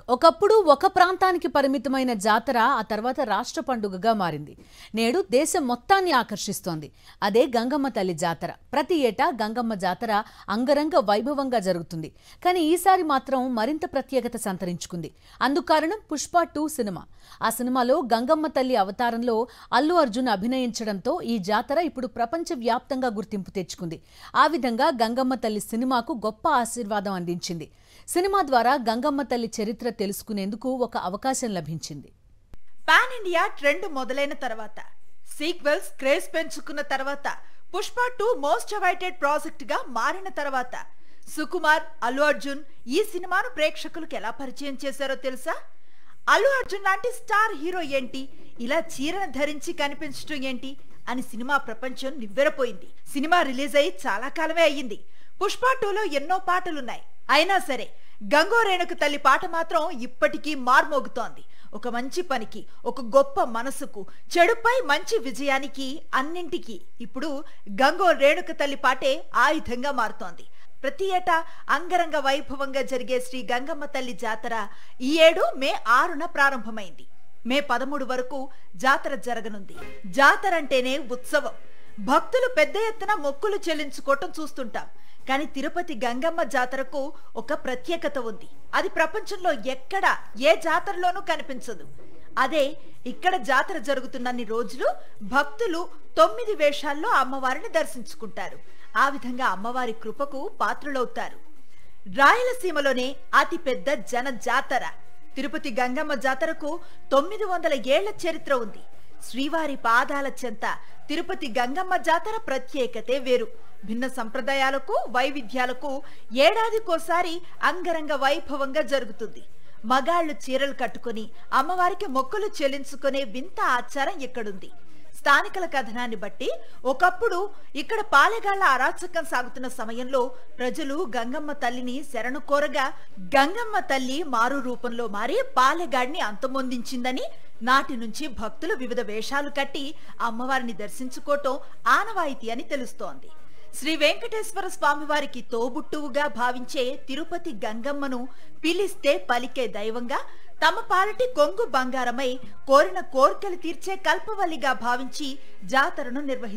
ఒకప్పుడు ఒక ప్రాంతానికి పరిమితమైన జాతర ఆ తర్వాత రాష్ట్ర పండుగగా మారింది. నేడు దేశం మొత్తాన్ని ఆకర్షిస్తోంది. అదే గంగమ్మ తల్లి జాతర. ప్రతి ఏటా గంగమ్మ జాతర అంగరంగ వైభవంగా జరుగుతుంది. కానీ ఈసారి మాత్రం మరింత ప్రత్యేకత సంతరించుకుంది. అందుకు కారణం పుష్ప 2 సినిమా. ఆ సినిమాలో గంగమ్మ తల్లి అవతారంలో అల్లు అర్జున్ అభినయించడంతో ఈ జాతర ఇప్పుడు ప్రపంచవ్యాప్తంగా గుర్తింపు తెచ్చుకుంది. ఆ విధంగా గంగమ్మ తల్లి సినిమాకు గొప్ప ఆశీర్వాదం అందించింది. సినిమా ద్వారా గంగమ్మ తల్లి చరిత్ర తెలుసుకునేందుకు ఒక అవకాశం లభించింది. పాన్ ఇండియా ట్రెండ్ మొదలైన తర్వాత, సీక్వెల్స్ క్రేజ్ పెంచుకున్న తర్వాత, పుష్ప 2 మోస్ట్ అవైటెడ్ ప్రాజెక్ట్ గా మారిన తర్వాత సుకుమార్, అల్లు అర్జున్ ఈ సినిమాను ప్రేక్షకులకు ఎలా పరిచయం చేశారో తెలుసా? అల్లు అర్జున్ లాంటి స్టార్ హీరో ఏంటి ఇలా చీరను ధరించి కనిపించడం ఏంటి అని సినిమా ప్రపంచం నివ్వెరపోయింది. సినిమా రిలీజ్ అయ్యి చాలా కాలమే అయ్యింది. పుష్ప 2లో ఎన్నో పాటలున్నాయి. అయినా సరే గంగో రేణుక తల్లి పాట మాత్రం ఇప్పటికీ మార్మోగుతోంది. ఒక మంచి పనికి, ఒక గొప్ప మనసుకు, చెడుపై మంచి విజయానికి, అన్నింటికి ఇప్పుడు గంగో రేణుక తల్లి పాటే ఆయుధంగా మారుతోంది. ప్రతి ఏటా అంగరంగ వైభవంగా జరిగే శ్రీ గంగమ్మ తల్లి జాతర ఈ ఏడు మే 6న ప్రారంభమైంది. మే 13 వరకు జాతర జరగనుంది. జాతర అంటేనే ఉత్సవం. భక్తులు పెద్ద ఎత్తున మొక్కులు చెల్లించుకోవటం చూస్తుంటాం. కానీ తిరుపతి గంగమ్మ జాతరకు ఒక ప్రత్యేకత ఉంది. అది ప్రపంచంలో ఎక్కడ ఏ జాతరలోనూ కనిపించదు. అదే ఇక్కడ జాతర జరుగుతున్నన్ని రోజులు భక్తులు 9 వేషాల్లో అమ్మవారిని దర్శించుకుంటారు. ఆ విధంగా అమ్మవారి కృపకు పాత్రులవుతారు. రాయలసీమలోనే అతి పెద్ద జన జాతర తిరుపతి గంగమ్మ జాతరకు 900 ఏళ్ల చరిత్ర ఉంది. శ్రీవారి పాదాల చెంత తిరుపతి గంగమ్మ జాతర ప్రత్యేకతే వేరు. భిన్న సంప్రదాయాలకు, వైవిధ్యాలకు ఏడాదికోసారి అంగరంగ వైభవంగా జరుగుతుంది. మగాళ్లు చీరలు కట్టుకుని అమ్మవారికి మొక్కులు చెల్లించుకునే వింత ఆచారం ఇక్కడుంది. స్థానికుల కథనాన్ని బట్టి ఒకప్పుడు ఇక్కడ పాలెగాళ్ల అరాచకం సాగుతున్న సమయంలో ప్రజలు గంగమ్మ తల్లిని శరణు కోరగా గంగమ్మ తల్లి మారు రూపంలో మారి పాలెగాడిని అంతమొందించిందని, నాటి నుంచి భక్తులు వివిధ వేషాలు కట్టి అమ్మవారిని దర్శించుకోవటం ఆనవాయితీ అని తెలుస్తోంది. శ్రీ వెంకటేశ్వర స్వామి వారికి తోబుట్టువుగా భావించే తిరుపతి గంగమ్మను పిలిస్తే పలికే దైవంగా, తమ పాలటి కొంగు బంగారమై కోరిన కోర్కెలు తీర్చే కల్పవల్లిగా భావించి జాతరను నిర్వహిస్తారు.